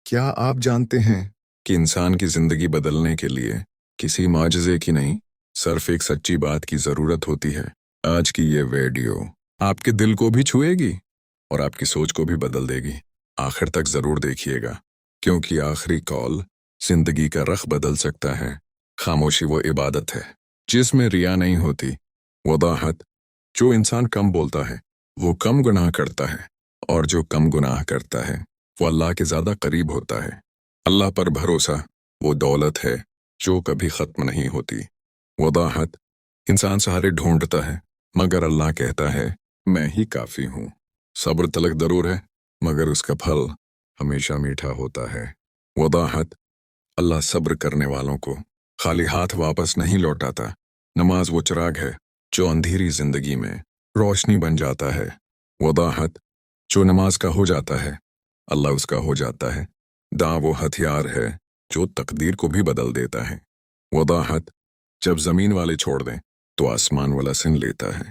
کیا آپ جانتے ہیں کہ انسان کی زندگی بدلنے کے لیے کسی معجزے کی نہیں، صرف ایک سچی بات کی ضرورت ہوتی ہے؟ آج کی یہ ویڈیو آپ کے دل کو بھی چھوئے گی اور آپ کی سوچ کو بھی بدل دے گی۔ آخر تک ضرور دیکھیے گا، کیونکہ آخری کال زندگی کا رخ بدل سکتا ہے۔ خاموشی وہ عبادت ہے جس میں ریا نہیں ہوتی، وضاحت۔ جو انسان کم بولتا ہے وہ کم گناہ کرتا ہے، اور جو کم گناہ کرتا ہے وہ اللہ کے زیادہ قریب ہوتا ہے۔ اللہ پر بھروسہ وہ دولت ہے جو کبھی ختم نہیں ہوتی۔ وضاحت۔ انسان سہارے ڈھونڈتا ہے مگر اللہ کہتا ہے میں ہی کافی ہوں۔ صبر تلک ضرور ہے مگر اس کا پھل ہمیشہ میٹھا ہوتا ہے۔ وضاحت۔ اللہ صبر کرنے والوں کو خالی ہاتھ واپس نہیں لوٹاتا۔ نماز وہ چراغ ہے جو اندھیری زندگی میں روشنی بن جاتا ہے۔ وضاحت۔ جو نماز کا ہو جاتا ہے اللہ اس کا ہو جاتا ہے۔ دعا وہ ہتھیار ہے جو تقدیر کو بھی بدل دیتا ہے۔ وضاحت۔ جب زمین والے چھوڑ دیں تو آسمان والا سن لیتا ہے۔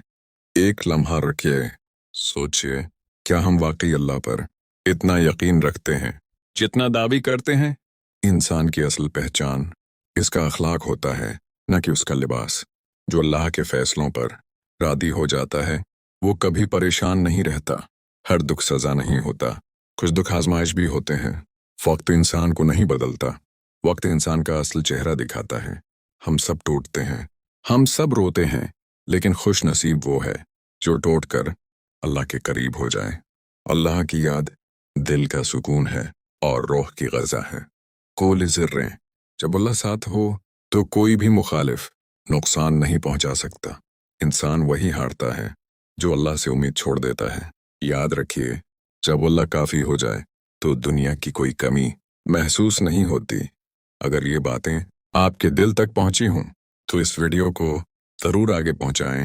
ایک لمحہ رکھیے، سوچئے، کیا ہم واقعی اللہ پر اتنا یقین رکھتے ہیں جتنا دعوی کرتے ہیں؟ انسان کی اصل پہچان اس کا اخلاق ہوتا ہے، نہ کہ اس کا لباس۔ جو اللہ کے فیصلوں پر راضی ہو جاتا ہے وہ کبھی پریشان نہیں رہتا۔ ہر دکھ سزا نہیں ہوتا، کچھ دکھ آزمائش بھی ہوتے ہیں۔ وقت انسان کو نہیں بدلتا، وقت انسان کا اصل چہرہ دکھاتا ہے۔ ہم سب ٹوٹتے ہیں، ہم سب روتے ہیں، لیکن خوش نصیب وہ ہے جو ٹوٹ کر اللہ کے قریب ہو جائے۔ اللہ کی یاد دل کا سکون ہے اور روح کی غذا ہے۔ قول ذریں، جب اللہ ساتھ ہو تو کوئی بھی مخالف نقصان نہیں پہنچا سکتا۔ انسان وہی ہارتا ہے جو اللہ سے امید چھوڑ دیتا ہے۔ یاد رکھیے، جب اللہ کافی ہو جائے تو دنیا کی کوئی کمی محسوس نہیں ہوتی۔ اگر یہ باتیں آپ کے دل تک پہنچی ہوں تو اس ویڈیو کو ضرور آگے پہنچائیں